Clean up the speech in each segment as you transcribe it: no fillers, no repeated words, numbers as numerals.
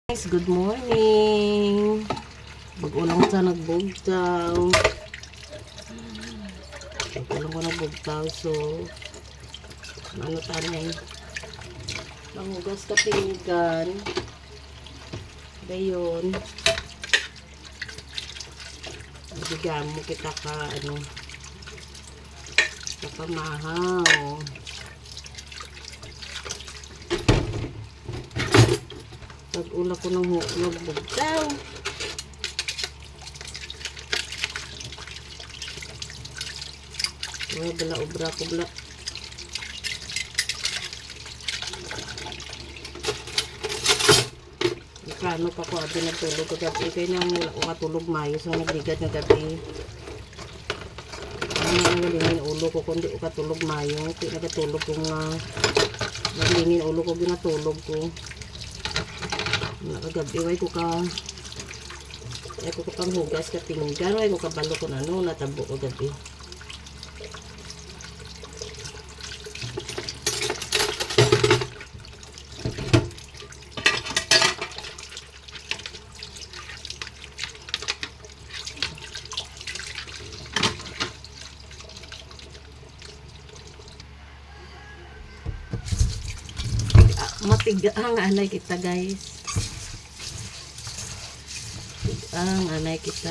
Guys, good morning. Mag-ulang sa nagbugtaw. Mag-ulang ko nagbugtaw. So, ano tanay? Manghugas ka pinggan. Gayon. Bigyan mo kita ka, kapamahaw. Pag-ula ko ng nagbugtaw. Ay, bala obra ko bala. Kano pa ko abi nagtulog kagabi kay nang wala ko katulog mayo sa nagligad na gabi. Ang ngalingin ulo ko kundi ko katulog mayo, kay nagatulog ko nga ngalingin ulo ko ginatulog ko. Kagabi way ko ka panghugas ka pinggan, way ko kabalo ko natabo ko gabi. Matigang anay kita guys. Ang anay kita.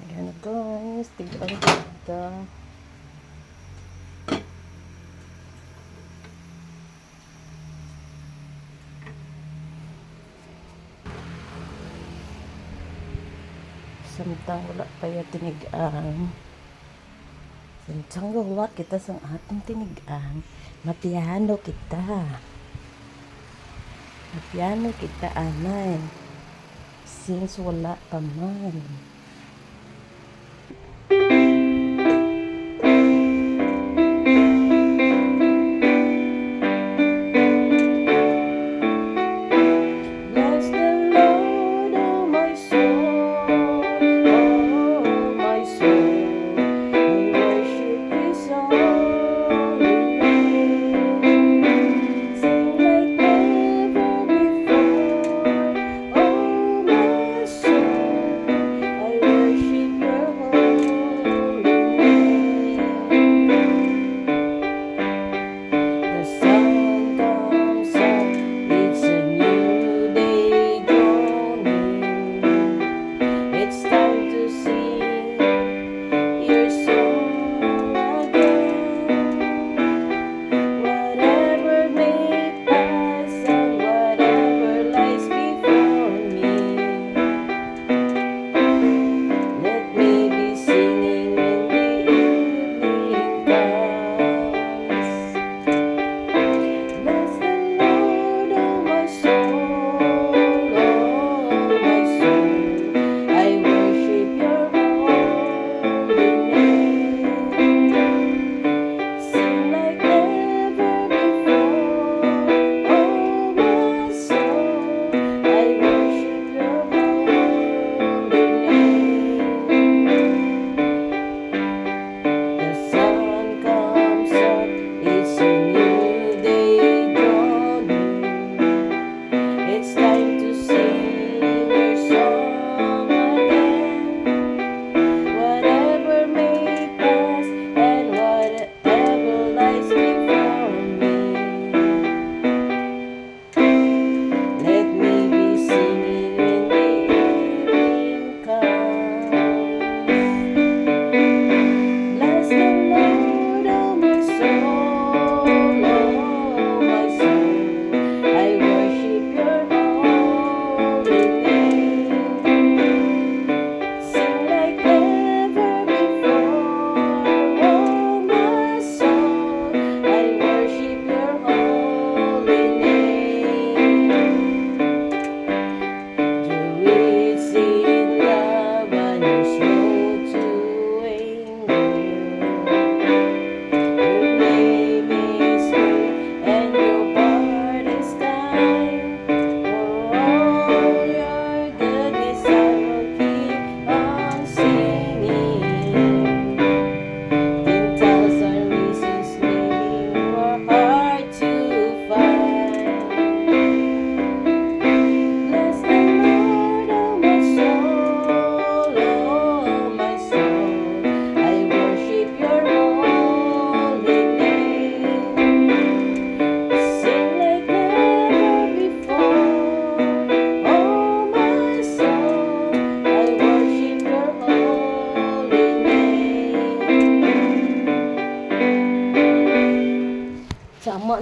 Ayan guys, tignan kita. Samtang wala pa yung tinigaan. Samtang wala kita sa atong tinigaan. Mapiano kita. Mapiano kita anay. Since wala pa man.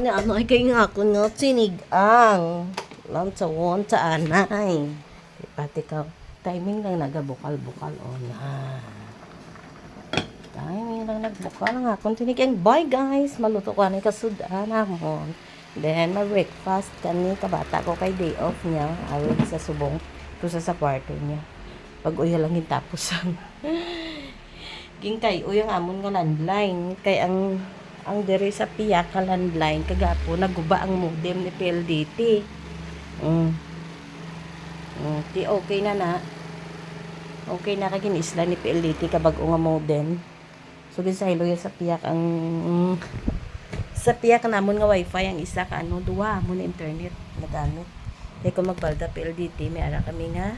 ni ano ay kay nga ako nga sinigang. Lang sa won sa anay. Pati ka, timing lang nagabukal-bukal o na. Timing lang nagbukal nga akong sinigang. Bye guys, maluto ko ni kasudan namon. Then, ma-breakfast kani kabata ko kay day off niya. Awin sa subong. Tusa sa kwarto niya. Pag uya lang yung tapos ging kay uyang amon nga landline kay ang diri sa piya ka landline kagapo naguba ang modem ni PLDT. Ti okay na okay na kagin isla ni PLDT kabag nga modem. So gisaylo ya sa piyak ang sa piyak namon nga wifi ang isa ka ano duwa mo na internet nagamit. Kay kung magbalda PLDT may ara kami nga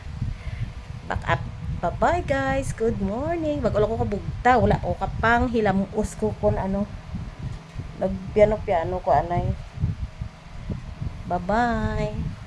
backup. Bye-bye guys. Good morning. Bago ko kabugta. Wala ko kapang hilamus ko kung ano. Nagpiano-piano ko anay. Bye-bye.